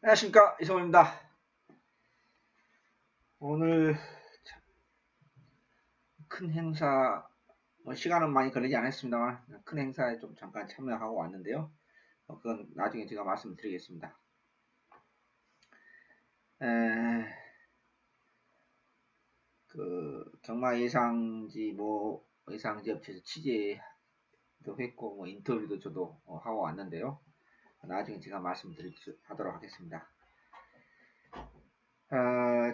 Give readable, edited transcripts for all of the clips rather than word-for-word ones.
안녕하십니까, 이성호입니다. 오늘 큰 행사, 시간은 많이 걸리지 않았습니다만 큰 행사에 좀 잠깐 참여하고 왔는데요. 그건 나중에 제가 말씀드리겠습니다. 경마 예상지 예상지 업체에서 취재도 했고 인터뷰도 저도 하고 왔는데요. 나중에 제가 말씀드리도록 하겠습니다.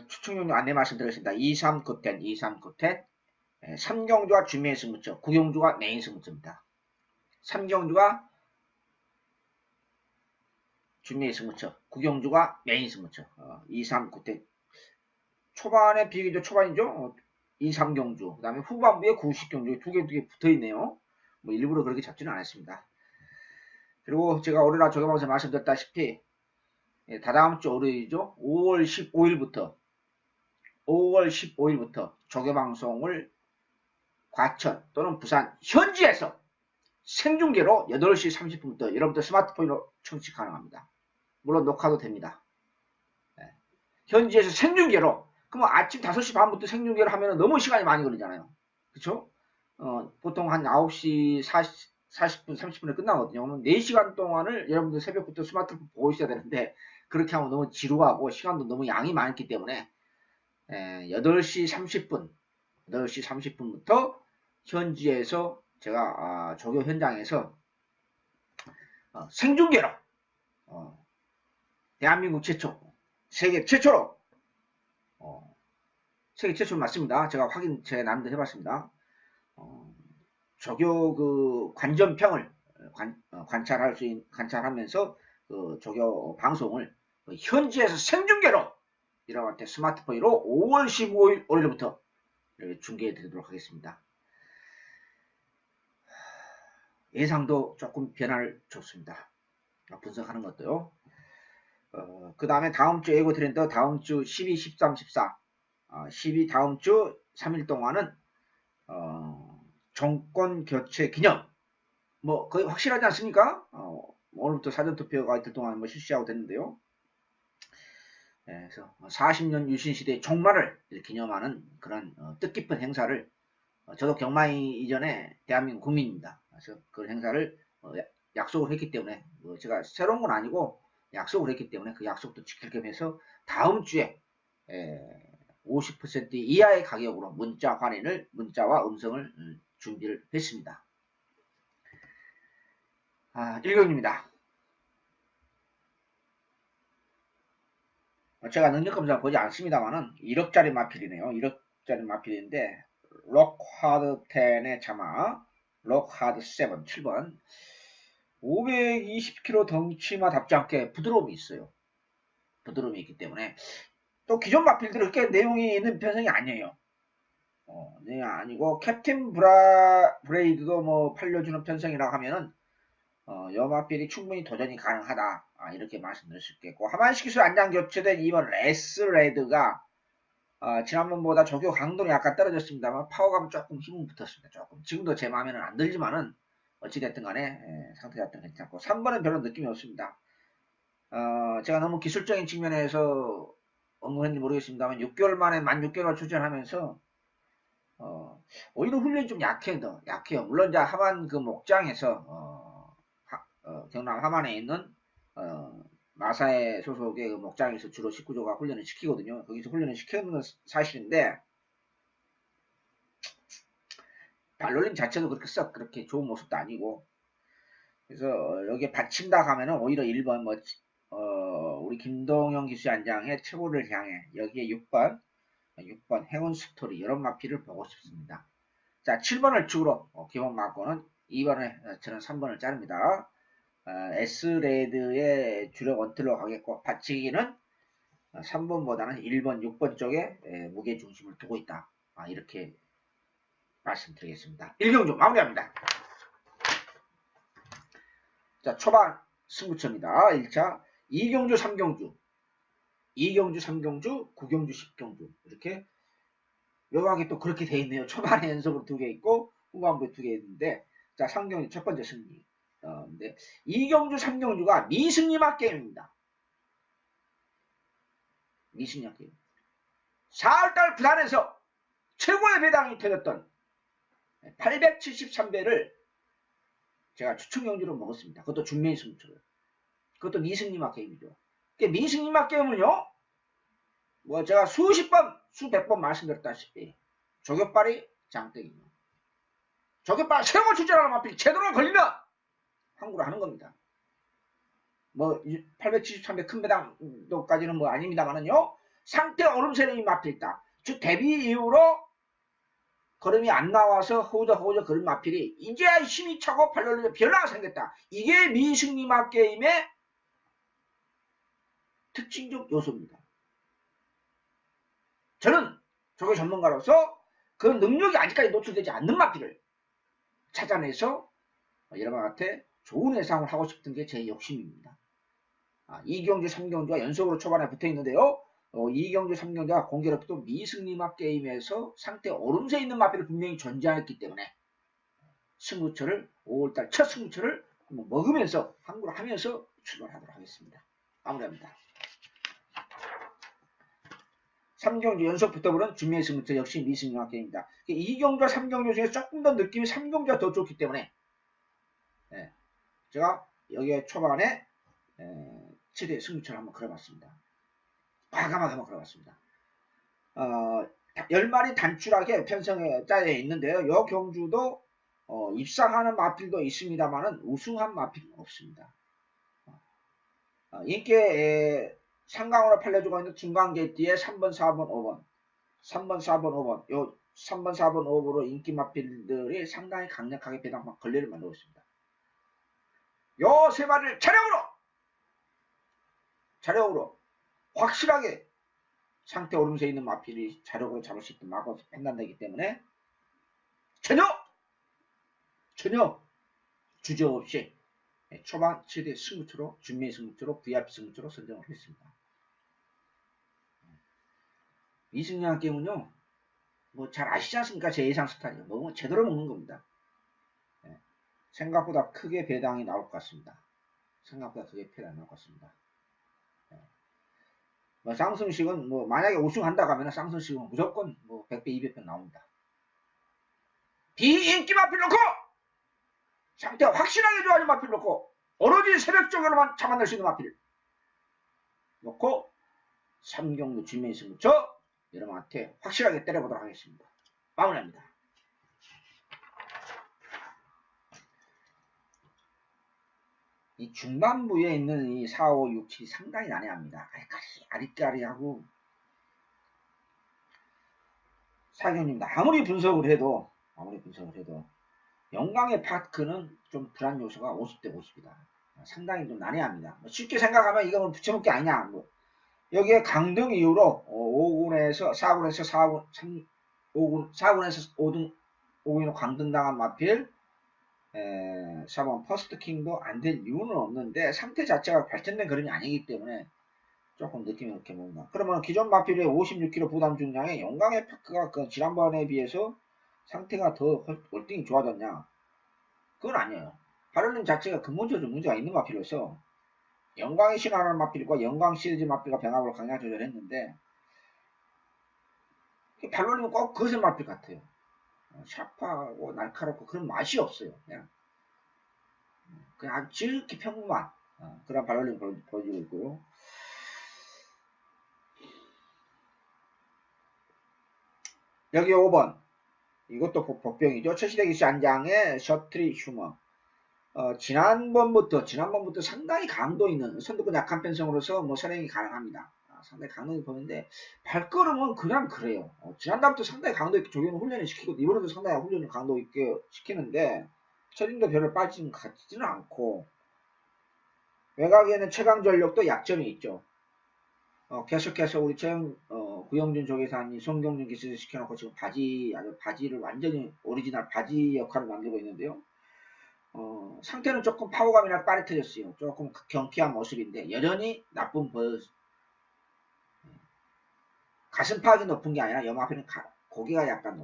추천용 안내 말씀드리겠습니다. 23구텐 23구텐 3경주가 준메인 승부처, 9경주가 메인 승부처입니다. 3경주가 준메인 승부처, 9경주가 메인 승부처. 2, 3, 9대 초반에 비교적 초반이죠. 2, 3경주. 그 다음에 후반부에 9, 10경주 두 개 붙어있네요. 일부러 그렇게 잡지는 않았습니다. 그리고 제가 올해나 저경방에서 말씀드렸다시피 다다음 주 월요일이죠. 5월 15일부터 조교방송을 과천 또는 부산 현지에서 생중계로 8시 30분부터 여러분들 스마트폰으로 청취 가능합니다. 물론 녹화도 됩니다. 현지에서 생중계로, 그럼 아침 5시 반부터 생중계를 하면 너무 시간이 많이 걸리잖아요. 그쵸? 보통 한 9시 40분, 30분에 끝나거든요. 그러면 4시간 동안을 여러분들 새벽부터 스마트폰 보고 있어야 되는데, 그렇게 하면 너무 지루하고 시간도 너무 양이 많기 때문에 8시 30분부터 현지에서 제가 조교 현장에서 생중계로 대한민국 최초, 세계 최초로 세계 최초로 맞습니다. 제가 제 나름대로 해봤습니다. 조교 그 관전평을 관찰하면서 그 조교 방송을 현지에서 생중계로 여러분한테 스마트폰으로 5월 15일 월요일부터 중계해 드리도록 하겠습니다. 예상도 조금 변화를 줬습니다. 분석하는 것도요. 그 다음에 다음 주 예고 트렌드, 다음 주 12, 13, 14, 12 다음 주 3일 동안은 정권 교체 기념, 거의 확실하지 않습니까? 오늘부터 사전투표가 이틀 동안 실시하고 됐는데요. 그래서 40년 유신시대의 종말을 기념하는 그런 뜻깊은 행사를, 저도 경마이 이전에 대한민국 국민입니다. 그래서 그 행사를 약속을 했기 때문에, 제가 새로운 건 아니고 약속을 했기 때문에 그 약속도 지킬 겸 해서 다음 주에 50% 이하의 가격으로 문자와 음성을 준비를 했습니다. 일경입니다. 제가 능력검사 보지 않습니다만은 1억짜리 마필이네요. 1억짜리 마필인데 록하드 10의 자마, 록하드 7, 7번 520kg 덩치마답지 않게 부드러움이 있어요. 부드러움이 있기 때문에 또 기존 마필들은 그렇게 내용이 있는 편성이 아니에요. 내용이 아니고 캡틴 브레이드도 팔려주는 편성이라고 하면은 여마필이 충분히 도전이 가능하다. 이렇게 말씀드릴 수 있겠고, 하만시 기술 안장 교체된 이번 S레드가 지난번보다 조교 강도는 약간 떨어졌습니다만 파워감은 조금 힘은 붙었습니다. 조금 지금도 제 마음에는 안 들지만은 어찌됐든 간에 상태 자체는 괜찮고 3번은 별로 느낌이 없습니다. 제가 너무 기술적인 측면에서 언급했는지 모르겠습니다만 6개월 만에 만 6개월 출전하면서 오히려 훈련이 좀 약해요. 물론 이제 하만 그 목장에서 경남 하만에 있는 마사의 소속의 그 목장에서 주로 식구조가 훈련을 시키거든요. 거기서 훈련을 시키는 건 사실인데 발놀림 자체도 그렇게 좋은 모습도 아니고, 그래서 여기에 받친다 하면은 오히려 1번 우리 김동영 기술안장의 최고를 향해 여기에 6번 행운 스토리 이런 마피를 보고 싶습니다. 자, 7번을 축으로 기본 맞고는 2번에 저는 3번을 자릅니다. S레드의 주력 원틀로 가겠고 받치기는 3번보다는 1번, 6번 쪽에 무게 중심을 두고 있다. 이렇게 말씀드리겠습니다. 1경주 마무리합니다. 자, 초반 승부처입니다. 1차 2경주, 3경주, 2경주, 3경주, 9경주, 10경주 이렇게 묘하게 또 그렇게 돼 있네요. 초반에 연속으로 2개 있고 후반부에 2개 있는데, 자, 3경주 첫 번째 승리. 근데 2경주, 3경주가 미승리막 게임입니다. 미승리학 게임. 4월달 부산에서 최고의 배당이 터졌던 873배를 제가 추천 경주로 먹었습니다. 그것도 중매인 승부처로. 그것도 미승리학 게임이죠. 미승리학 게임은요, 뭐 제가 수십 번, 수백 번 말씀드렸다시피 조격발이 장땡이에요. 조격발 최고 출전하는 마필 제대로 걸리면 항구를 하는 겁니다. 뭐 873배 큰 배당도까지는 뭐 아닙니다만은요, 상태 얼음세력이 마필 있다. 즉 데뷔 이후로 걸음이 안 나와서 허우적 걸음 마필이 이제야 힘이 차고 발로 변화가 생겼다. 이게 미승리학 게임의 특징적 요소입니다. 저는 조교 전문가로서 그 능력이 아직까지 노출되지 않는 마필을 찾아내서 여러분과 같아 좋은 예상을 하고 싶은 게 제 욕심입니다. 2경주, 3경주가 연속으로 초반에 붙어 있는데요. 2경주, 3경주가 공교롭게도 미승리학 게임에서 상태 오름세 있는 마필이 분명히 존재했기 때문에 승부처를 5월달 첫 승부처를 먹으면서 항구를 하면서 출발하도록 하겠습니다. 마무리합니다. 3경주 연속 붙어버린 준비의 승부처 역시 미승리학 게임입니다. 2경주와 3경주 중에 조금 더 느낌이 3경주가 더 좋기 때문에 제가 여기에 초반에 7회 승부처를 한번 걸어봤습니다. 과감하게 한번 걸어봤습니다. 10마리 단출하게 편성에 짜여 있는데요. 이 경주도 입상하는 마필도 있습니다만은 우승한 마필은 없습니다. 인기에 상강으로 팔려주고 있는 중간게이트에 3번, 4번, 5번 3번, 4번, 5번 요 3번, 4번, 5번으로 인기 마필들이 상당히 강력하게 배당 걸레를 만들고 있습니다. 요 세 마리를 자력으로 확실하게 상태 오름세 있는 마필이 자력으로 잡을 수 있던 마고 판단되기 때문에 전혀 주저없이 초반 최대 승부처로 준비 승부처로 VIP 승부처로 선정을 했습니다. 미승리학 게임은요, 뭐 잘 아시지 않습니까? 제 예상 스타일이요. 먹으면 제대로 먹는 겁니다. 생각보다 크게 배당이 나올 것 같습니다. 뭐 쌍승식은 뭐 만약에 우승한다고 하면 쌍승식은 무조건 뭐 100배 200배 나옵니다. 비인기 마필 놓고 상태가 확실하게 좋아진 마필 놓고 오로지 새벽적으로만 참아낼 수 있는 마필 놓고 3경주 진면 승부처 여러분한테 확실하게 때려보도록 하겠습니다. 마무리합니다. 이 중반부에 있는 이 4, 5, 6, 7이 상당히 난해합니다. 아리까리하고 사경님도 아무리 분석을 해도 영광의 파크는 좀 불안 요소가 50대 50이다. 상당히 좀 난해합니다. 쉽게 생각하면 이거는 붙여놓을 게 아니냐. 뭐 여기에 강등 이후로 5군에서 4군에서 4군, 3, 5군, 4군에서 5등, 5군으로 강등당한 마필 4번 퍼스트킹도 안 될 이유는 없는데 상태 자체가 발전된 그림이 아니기 때문에 조금 느낌이 그렇게 봅니다. 그러면 기존 마필의 56kg 부담 중량의 영광의 파크가 그 지난번에 비해서 상태가 더 월등히 좋아졌냐? 그건 아니에요. 발열림 자체가 근본적으로 문제가 있는 마필로서 영광의 신화라는 마필과 영광 시리즈 마필과 병합을 강력 조절했는데 발열림은 꼭 거센 마필 같아요. 샤프하고 날카롭고 그런 맛이 없어요. 그냥 아주 지극히 평범한 그런 발열림을 보여주고 있고요. 여기 5번 이것도 복병이죠. 최시대기씨 안장의 셔트리 휴머. 지난번부터 상당히 강도 있는 선두권 약한 편성으로서 뭐 선행이 가능합니다. 상당히 강도를 보는데 발걸음은 그냥 그래요. 지난달부터 상당히 강도 있게 조경을 훈련을 시키고 이번에도 상당히 훈련을 강도 있게 시키는데 첫인도 별로 빠지는 것 같지는 않고 외곽에는 최강 전력도 약점이 있죠. 계속해서 우리 구영준 조계사님 송경준 기술을 시켜놓고 지금 바지를 완전히 오리지널 바지 역할을 만들고 있는데요. 상태는 조금 파워감이나 빠릿해졌어요. 조금 경쾌한 모습인데 여전히 나쁜 가슴팍이 높은 게 아니라 염화표는 고개가 약간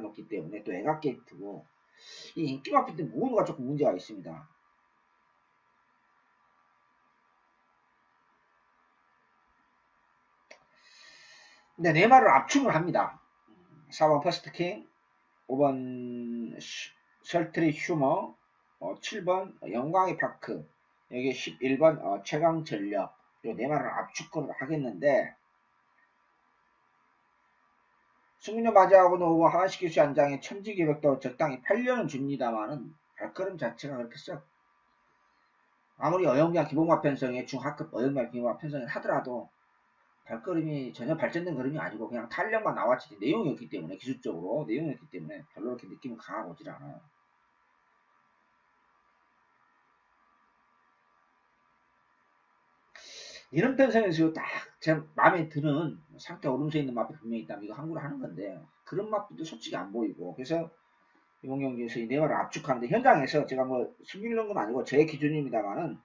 높기 때문에 또 애각 게이트고 이 인기 마필 때 모두가 조금 문제가 있습니다. 근데 네마를 압축을 합니다. 4번 퍼스트킹, 5번 설트리 슈머, 7번 영광의 파크, 여기 11번 최강 전력, 요 네마를 압축을 하겠는데, 승리를 맞이하고는 오고 하나씩 기수 한 장에 천지개벽도 적당히 8년은 줍니다만은 발걸음 자체가 그렇게 썩 아무리 어영부한 기본과 편성의 중하급 어영부한 기본과 편성을 하더라도 발걸음이 전혀 발전된 걸음이 아니고 그냥 탄력만 나왔지 내용이었기 때문에 기술적으로 내용이었기 때문에 별로 그렇게 느낌이 강하고 오질 않아요. 이런 편성에서 딱 제 마음에 드는 상태 오름세 있는 맛이 분명히 있다면 이거 함구를 하는 건데 그런 맛도 솔직히 안 보이고 그래서 이번 경기에서 이 내용을 압축하는데 현장에서 제가 뭐 숨기는 건 아니고 제 기준입니다만은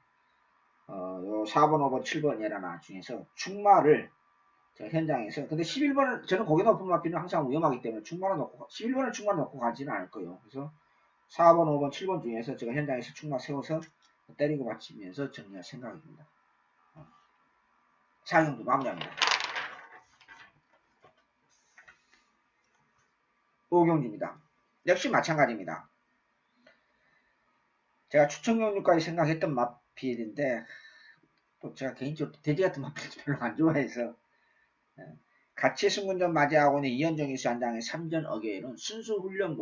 요 4번, 5번, 7번 예라나 중에서 충마를 제가 현장에서 근데 11번을 저는 고개 높은 마피는 항상 위험하기 때문에 충마를 넣고 11번을 충마를 넣고 가지는 않을 거예요. 그래서 4번, 5번, 7번 중에서 제가 현장에서 충마 세워서 때리고 받치면서 정리할 생각입니다. 4경기 마무리합니다. 5경기입니다. 역시 마찬가지입니다. 제가 추천 경류까지 생각했던 마필인데 또 제가 개인적으로 돼지 같은 마필을 별로 안 좋아해서 같이 승군전 맞이하고는 이현정 이수 한 장의 3전 어게인은 순수 훈련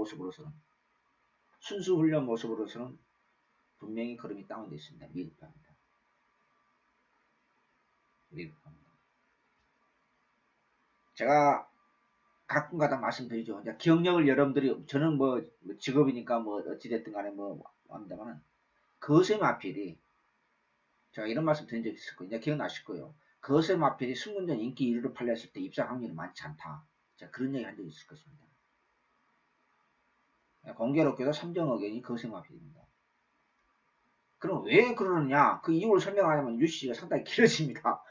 모습으로서는 분명히 걸음이 다운되어 있습니다. 미흡합니다. 제가 가끔가다 말씀드리죠. 이제 기억력을 여러분들이 저는 뭐 직업이니까 뭐 어찌됐든 간에 뭐 합니다만 거세 마필이 제가 이런 말씀 드린 적이 있을 거예요. 이제 기억나실 거예요. 거세 마필이 승군전 인기 1위로 팔렸을 때 입상 확률이 많지 않다. 제가 그런 얘기 한 적이 있을 것입니다. 공교롭게도 3정 어견이 거세 마필입니다. 그럼 왜 그러느냐? 그 이유를 설명하려면 유씨가 상당히 길어집니다.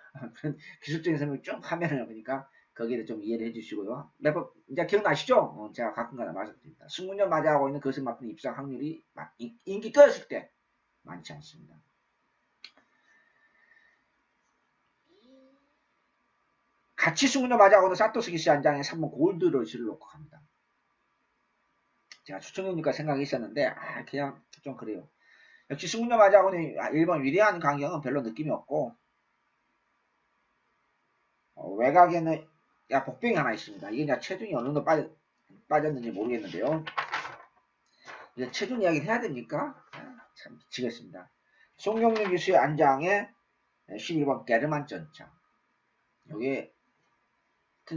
기술적인 설명을 쭉 하면은 그러니까 거기에 좀 이해를 해주시고요. 몇번 이제 기억나시죠? 제가 가끔가다 말씀드립니다. 승군전 맞이하고 있는 거세 마필 입상 확률이 인기 끄었을 때 많지 않습니다. 같이 승군전 맞이하고는 사토스 기시 한 장에 3번 골드러시를 놓고 갑니다. 제가 추천이니까 생각이 있었는데 그냥 좀 그래요. 역시 승군전 맞이하고는 1번 위대한 강경은 별로 느낌이 없고 외곽에는 복병이 하나 있습니다. 이게 이제 체중이 어느 정도 빠졌는지 모르겠는데요. 이제 체중 이야기를 해야 됩니까? 참 미치겠습니다. 송영준 교수의 안장에 11번 게르만 전차. 여기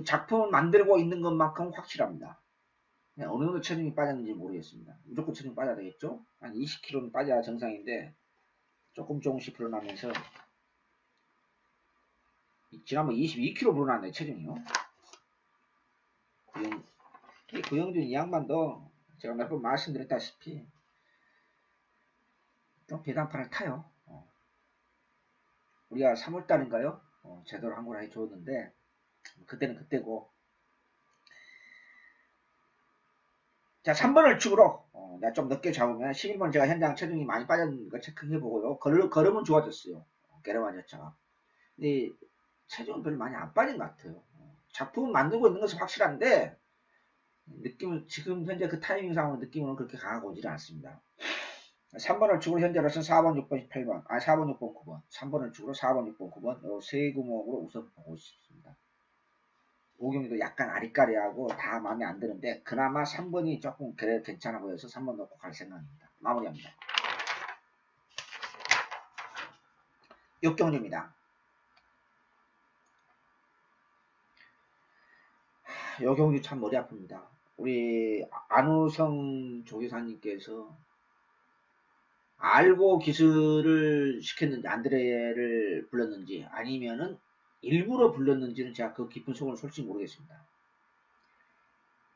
작품을 만들고 있는 것만큼 확실합니다. 어느 정도 체중이 빠졌는지 모르겠습니다. 무조건 체중이 빠져야 되겠죠? 한 20kg는 빠져야 정상인데 조금씩 불어나면서 지난번 22kg 불어났네 체중이요. 구영준 이 양반도 제가 몇 번 말씀드렸다시피 좀 배당판을 타요. 우리가 3월달인가요? 제대로 한국을 해줬는데 그때는 그때고 자 3번을 축으로 내가 좀 늦게 잡으면 11번 제가 현장 체중이 많이 빠졌는 거 체크해보고요. 걸음은 좋아졌어요. 게르만저차가 근데 체중은 별로 많이 안 빠진 것 같아요. 작품을 만들고 있는 것은 확실한데 느낌은 지금 현재 그 타이밍상으로 느낌은 그렇게 강하고 오질 않습니다. 3번을 축으로 현재로서 4번, 6번, 8번, 4번, 6번, 9번, 3번을 축으로 4번, 6번, 9번 요 세 구목으로 우선 보고 싶습니다. 오경이도 약간 아리까리하고 다 마음에 안 드는데 그나마 3번이 조금 그래 괜찮아 보여서 3번 넣고 갈 생각입니다. 마무리합니다. 6경기입니다. 요 경기 참 머리 아픕니다. 우리 안우성 조교사님께서 알고 기술을 시켰는지 안드레를 불렀는지 아니면은 일부러 불렀는지는 제가 그 깊은 속을 솔직히 모르겠습니다.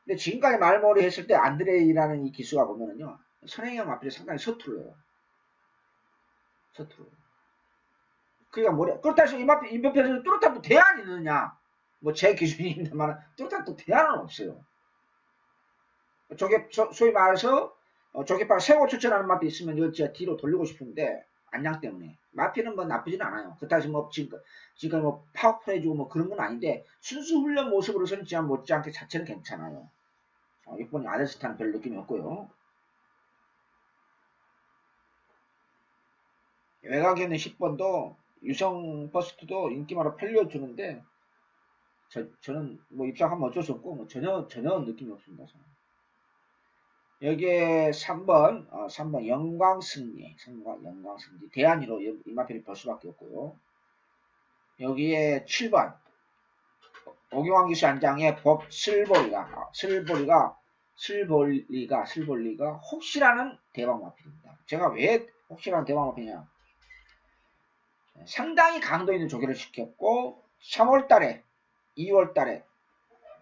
근데 지금까지 말머리 했을 때 안드레이라는 이 기수가 보면은요 선행형 앞에 상당히 서툴러요. 그러니까 뭐래 그렇다 해서 이변편에서 뚜렷한 또 대안이 있느냐 뭐 제 기준입니다만 뚜렷한 또 대안은 없어요. 소위 말해서 조개발 세워 추천하는 맛이 있으면 이걸 제가 뒤로 돌리고 싶은데 안양 때문에. 마필은 뭐 나쁘진 않아요. 그렇다고 뭐 지금 뭐 파워풀해지고 뭐 그런 건 아닌데 순수 훈련 모습으로서는 진짜 못지않게 자체는 괜찮아요. 6번이 아데스타는 별 느낌이 없고요. 외곽에 있는 10번도 유성 버스트도 인기마로 팔려주는데 저는 뭐 입장하면 어쩔 수 없고 뭐 전혀 느낌이 없습니다. 저는. 여기에 3번 영광승리 대안이로 이마필이 볼 수밖에 없고요. 여기에 7번 오경환 기수 안장의 법 슬볼리가 혹시라는 대박 마필입니다. 제가 왜 혹시라는 대박 마필이냐? 상당히 강도 있는 조교를 시켰고 3월달에 2월달에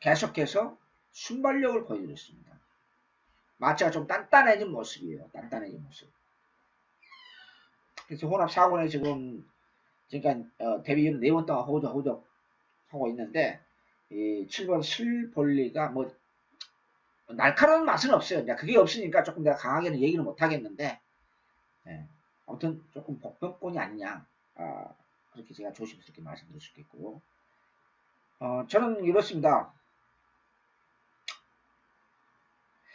계속해서 순발력을 보여줬습니다. 마차가 좀 단단해진 모습이에요. 단단해진 모습. 그래서 혼합 4권에 지금 데뷔 이후로 4번 동안 호적 하고 있는데 이 7번 슬볼리가 뭐 날카로운 맛은 없어요. 그게 없으니까 조금 내가 강하게는 얘기를 못 하겠는데 예, 아무튼 조금 복병권이 아니냐 그렇게 제가 조심스럽게 말씀드릴 수 있겠고요. 저는 이렇습니다.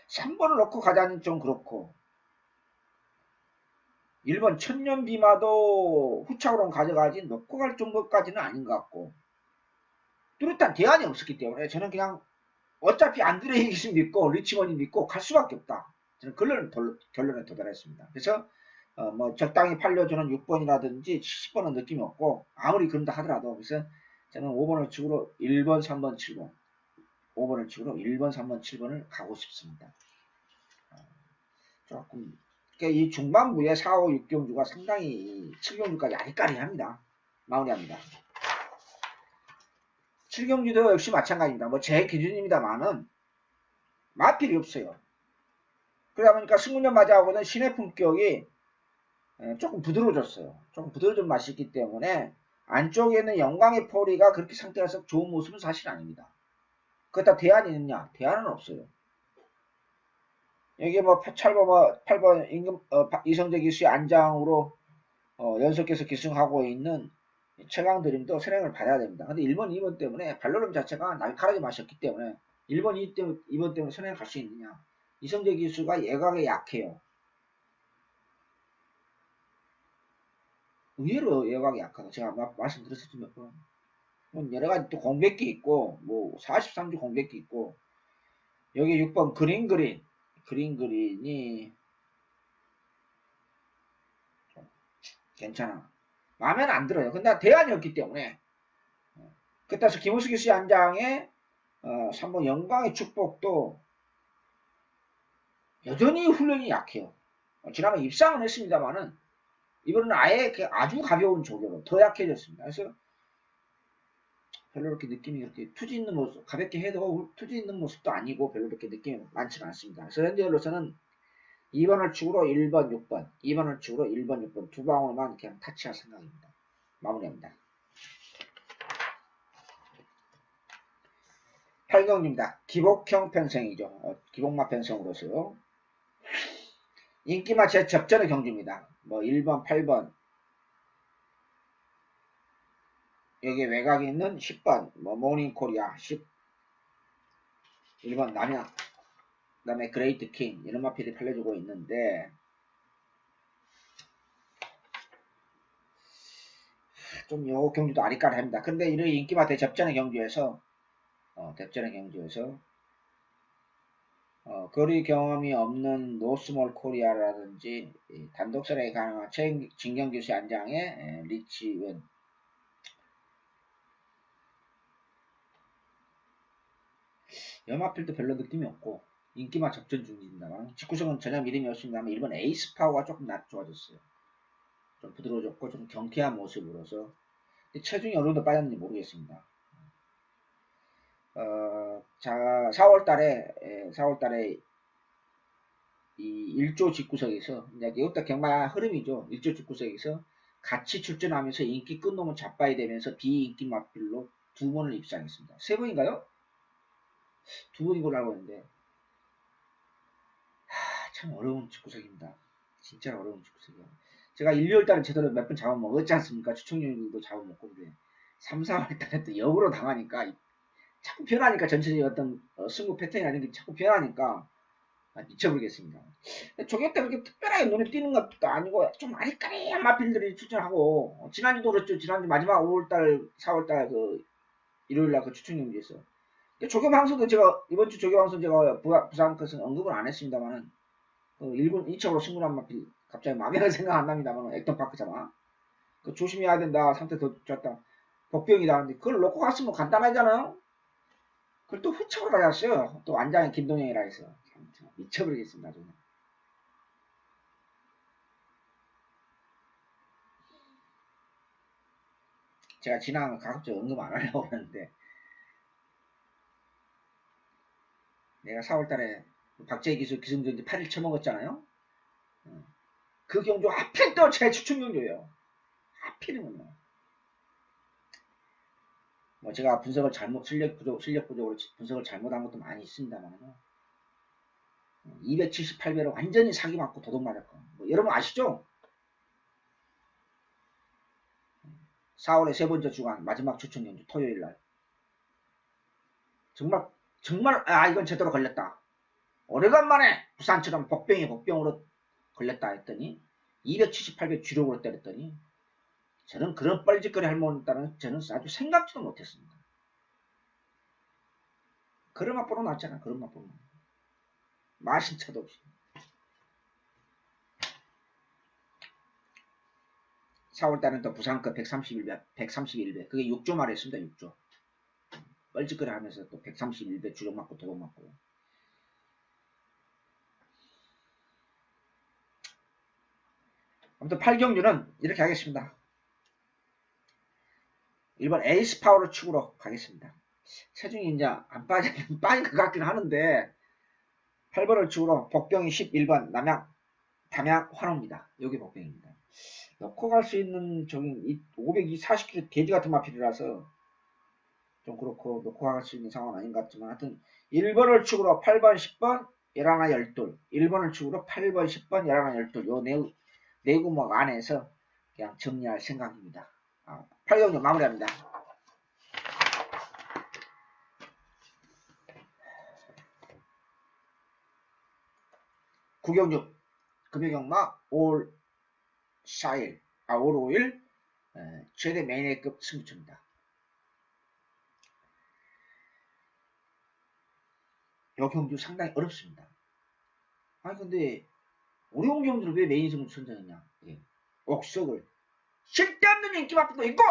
3번을 넣고 가자니 좀 그렇고 1번 천년비마도 후착으로 가져가지 넣고 갈 정도까지는 아닌 것 같고 뚜렷한 대안이 없었기 때문에 저는 그냥 어차피 안드레이기스 믿고 리치먼이 믿고 갈 수밖에 없다. 저는 결론에 도달했습니다. 그래서 뭐 적당히 팔려주는 6번이라든지 70번은 느낌이 없고 아무리 그런다 하더라도 그래서 저는 5번을 축으로 1번, 3번, 7번 5번을 축으로 1번, 3번, 7번을 가고 싶습니다. 조금 그러니까 이 중반부에 4, 5, 6경주가 상당히 7경주까지 아리까리합니다. 마무리합니다. 7경주도 역시 마찬가지입니다. 뭐 제 기준입니다만은 마필이 없어요. 그러다 보니까 승문년 맞이하고는 신의 품격이 조금 부드러워졌어요. 조금 부드러워진 맛이 있기 때문에 안쪽에는 영광의 포리가 그렇게 상태라서 좋은 모습은 사실 아닙니다. 그렇다 대안이 있느냐? 대안은 없어요. 여기 뭐 8번 이성재 기수의 안장으로 연속해서 기승하고 있는 최강드림도 선행을 받아야 됩니다. 근데 1번, 2번 때문에 발로름 자체가 날카롭게 마셨기 때문에 1번, 2번 때문에 선행을 갈 수 있느냐? 이성재 기수가 예각에 약해요. 의외로 예각이 약하다. 제가 말씀드렸었죠, 몇 번. 여러 가지 또 공백기 있고, 뭐, 43주 공백기 있고, 여기 6번 그린이 좀 괜찮아. 마음에는 안 들어요. 근데 대안이 없기 때문에. 그때서 김우수기 씨 한 장에 3번 영광의 축복도 여전히 훈련이 약해요. 지난번 입상은 했습니다만은 이번에는 아예 아주 가벼운 조교로 더 약해졌습니다. 그래서 별로 그렇게 느낌이 그렇게 투지 있는 모습, 가볍게 해도 투지 있는 모습도 아니고 별로 그렇게 느낌이 많지가 않습니다. 그래서 현재로서는 2번을 축으로 1번, 6번, 2번을 축으로 1번, 6번 두 방울만 그냥 타치할 생각입니다. 마무리합니다. 8경입니다. 기복형 편성이죠. 기복마 편성으로서 인기마 제 접전의 경주입니다. 뭐 1번, 8번 여기 외곽에 있는 10번 뭐 모닝코리아 1번 남양 그 다음에 그레이트 킹 이런 마필이 팔려주고 있는데 좀 요 경주도 아리까리합니다. 근데 이런 인기마 대접전의 경주에서 거리 경험이 없는 노스몰 코리아라든지 단독선에 가능한 진경규시 안장의 리치웬 연마필도 별로 느낌이 없고 인기만 접전 중입니다만 직구성은 전혀 믿음이 없습니다만 일본 에이스 파워가 조금 좋아졌어요. 좀 부드러워졌고 좀 경쾌한 모습으로서 체중이 어느 정도 빠졌는지 모르겠습니다. 자 4월달에 이 1조 집구석에서 이제 이것도 경마 흐름이죠. 1조 집구석에서 같이 출전하면서 인기 끈 놈을 잡아야 되면서 비인기 마필로 2번을 입상했습니다. 3번인가요? 2번인 걸로 알고 있는데 참 어려운 집구석입니다. 진짜 어려운 집구석이에요. 제가 1, 2월 달에 제대로 몇 번 잡아먹었지 않습니까? 추천률도 잡아먹고, 근데 3, 4월 달에 또 역으로 당하니까, 자꾸 변하니까 전체적인 어떤 승부 패턴이라는 게 자꾸 변하니까 미쳐버리겠습니다. 저게 때 그렇게 특별하게 눈에 띄는 것도 아니고 좀 아리까리한 마필들이 추천하고 지난주도 그렇죠. 지난주 마지막 5월달, 4월달 그 일요일날 그 추천 경기 있어. 조교 방송도 제가 이번 주 조교 방송 제가 부산 것은 언급을 안 했습니다만은 그 1군 2차로 승부한 마필 갑자기 마음에 생각 안 납니다만 액턴파크잖아. 그 조심해야 된다. 상태 더 좋았다. 복병이다. 근데 그걸 놓고 갔으면 간단하잖아요. 그걸 또 후척으로 가졌어요. 또 완장의 김동영이라 해서. 미쳐버리겠습니다. 저는. 제가 지난 가급적 언급 안 하려고 했는데 내가 4월달에 박재희 기수 기승전지 8일 쳐먹었잖아요. 그 경주 하필 또 제 추천 경주예요. 하필이면요. 뭐 제가 분석을 실력 부족으로 분석을 잘못한 것도 많이 있습니다만 278배로 완전히 사기 맞고 도둑 맞았고 뭐 여러분 아시죠? 4월의 세 번째 주간 마지막 추천 경주 토요일날 정말 이건 제대로 걸렸다. 오래간만에 부산처럼 복병으로 걸렸다 했더니 278배 주력으로 때렸더니 저는 그런 뻘짓거리 할 만했다는 저는 아주 생각지도 못했습니다. 그런 맛보러 났잖아. 그런 맛보러. 마신차도 없이. 4월달은 또 부산급 131배. 그게 6조 말했습니다. 6조. 뻘짓거리 하면서 또 131배 주력 맞고 도둑 맞고. 아무튼 8경주는 이렇게 하겠습니다. 1번 에이스 파워로 축으로 가겠습니다. 체중이 이제 안 빠진 것 같긴 하는데 8번을 축으로 복병이 11번 담양 환호입니다. 여기 복병입니다. 넣고 갈 수 있는 저기 540kg 돼지 같은 마필이라서 좀 그렇고 넣고 갈 수 있는 상황은 아닌 것 같지만 하여튼 1번을 축으로 8번, 10번, 11, 12 1번을 축으로 8번, 10번, 11, 12 요 네 구목 안에서 그냥 정리할 생각입니다. 8경주 마무리합니다. 구경주 금요경마 5월 4일, 5일 최대 메인회급 승부처입니다. 요 경주 상당히 어렵습니다. 근데 어려운 경주를 왜 메인 승부 선정했냐? 옥석을 쓸데없는 인기 마필도 있고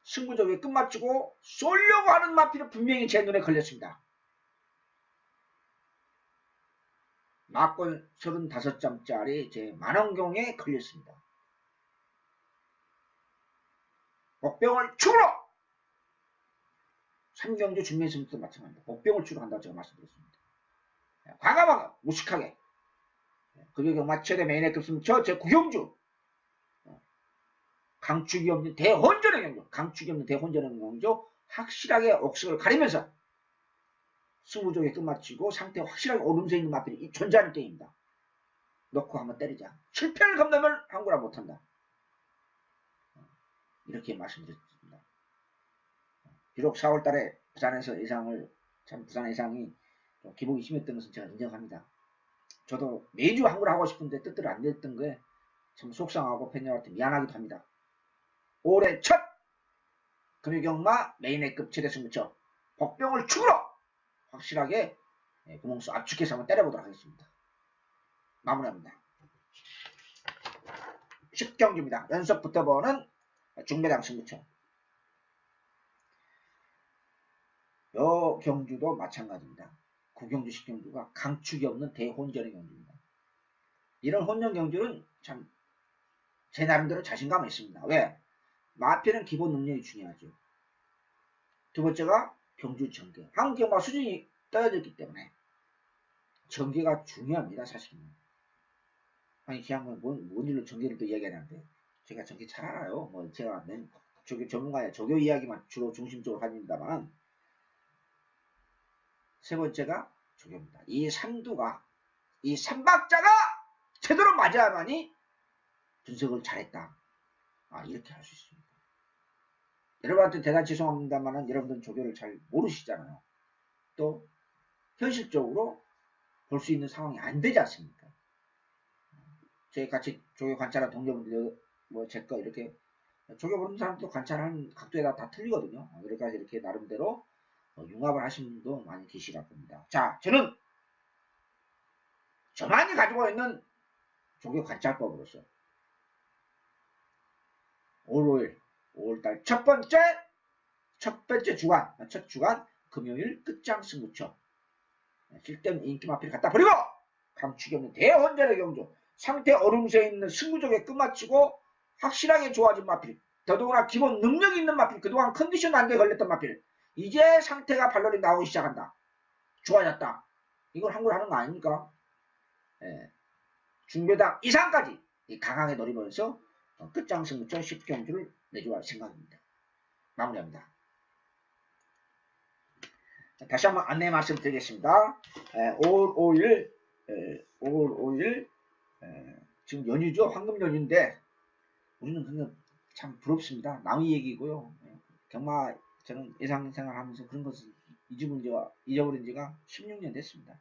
승부적에 끝마치고 쏠려고 하는 마필은 분명히 제 눈에 걸렸습니다. 막권 35점짜리 제 만원경에 걸렸습니다. 복병을 축으로 3경주 준비승부도 마찬가지입니다. 복병을 축으로 한다고 제가 말씀드렸습니다. 과감하게 무식하게 금요경마 최대 메인회급 승부처 제 9경주 강축이 없는 대혼전의 경주 강축이 없는 대혼전의 경주 확실하게 옥석을 가리면서 승부적에 끝마치고 상태가 확실하게 오름세 있는 마필이 존재하는 게임입니다. 넣고 한번 때리자. 실패를 겁내면 한구라 못한다. 이렇게 말씀드렸습니다. 비록 4월달에 부산에서 예상을 부산 예상이 좀 기복이 심했던 것은 제가 인정합니다. 저도 매주 한구를 하고 싶은데 뜻대로 안 됐던 거에 참 속상하고 팬여러분한테 미안하기도 합니다. 올해 첫 금요경마 메인회급 최대 승부처 복병을 축으로 확실하게 구멍수 압축해서 한번 때려보도록 하겠습니다. 마무리합니다. 10경주입니다. 연속 붙어보는 중매당 승부처. 요 경주도 마찬가지입니다. 9경주, 10경주가 강축이 없는 대혼전의 경주입니다. 이런 혼전 경주는 참 제 나름대로 자신감이 있습니다. 왜? 마필은 기본 능력이 중요하죠. 두 번째가 경주 전개. 한국 경마 수준이 떨어졌기 때문에 전개가 중요합니다. 사실은. 그냥 뭔 일로 전개를 또 이야기하는데 제가 전개 잘 알아요. 제가 조교 전문가야 조교 이야기만 주로 중심적으로 하입니다만 세 번째가 조교입니다. 이 삼두가 이 삼박자가 제대로 맞아야만이 분석을 잘했다. 이렇게 할 수 있습니다. 여러분한테 대단히 죄송합니다만은 여러분들은 조교를 잘 모르시잖아요. 또 현실적으로 볼 수 있는 상황이 안 되지 않습니까? 저희 같이 조교 관찰한 동료분들 뭐 제 거 이렇게 조교 보는 사람도 관찰하는 각도에 다 틀리거든요. 여기까지 이렇게 나름대로 융합을 하시는 분도 많이 계시실 겁니다. 자, 저는 저만이 가지고 있는 조교 관찰법으로서 5월 첫 번째 주간, 첫 주간 금요일 끝장 승부처 쓸데없는 인기 마필 갖다 버리고 감축이 없는 대혼전의 경주 상태 얼음새에 있는 승부적에 끝마치고 확실하게 좋아진 마필 더더구나 기본 능력 있는 마필 그동안 컨디션 안돼 걸렸던 마필 이제 상태가 발로리 나오기 시작한다. 좋아졌다. 이걸 한골 하는 거 아닙니까? 예. 중배당 이상까지 강하게 노리면서 끝장 승부처 10경주를 내줘야 할 생각입니다. 마무리합니다. 자, 다시 한번 안내 말씀드리겠습니다. 5월 5일 지금 연휴죠. 황금 연휴인데 우리는 그냥 참 부럽습니다. 남의 얘기고요. 경마 저는 예상 생활하면서 그런 것을 잊어버린 지가 16년 됐습니다.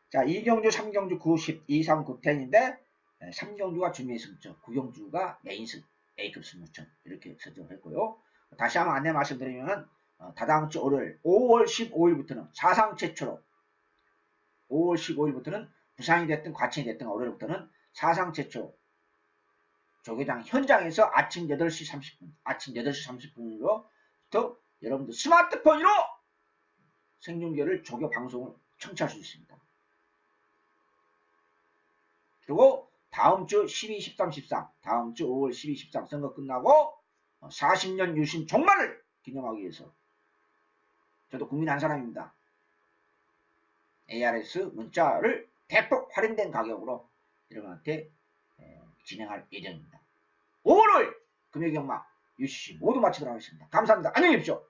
자, 2경주, 3경주, 9, 10, 2, 3, 9, 10인데 3경주가 준비 승부처, 9경주가 메인승, A급 승부처 이렇게 설정을 했고요. 다시 한번 안내 말씀드리면 다다음 주 월요일 5월 15일부터는 사상 최초로 5월 15일부터는 부상이 됐든 과친이 됐든 월요일부터는 사상 최초 조교장 현장에서 아침 8시 30분으로 또 여러분들 스마트폰으로 생중계를 조교 방송을 청취할 수 있습니다. 그리고 다음 주 12, 13, 14 다음 주 5월 12, 13 선거 끝나고 40년 유신 종말을 기념하기 위해서 저도 국민 한 사람입니다. ARS 문자를 대폭 할인된 가격으로 여러분한테 진행할 예정입니다. 5월 금요일 경마 UCC 모두 마치도록 하겠습니다. 감사합니다. 안녕히 계십시오.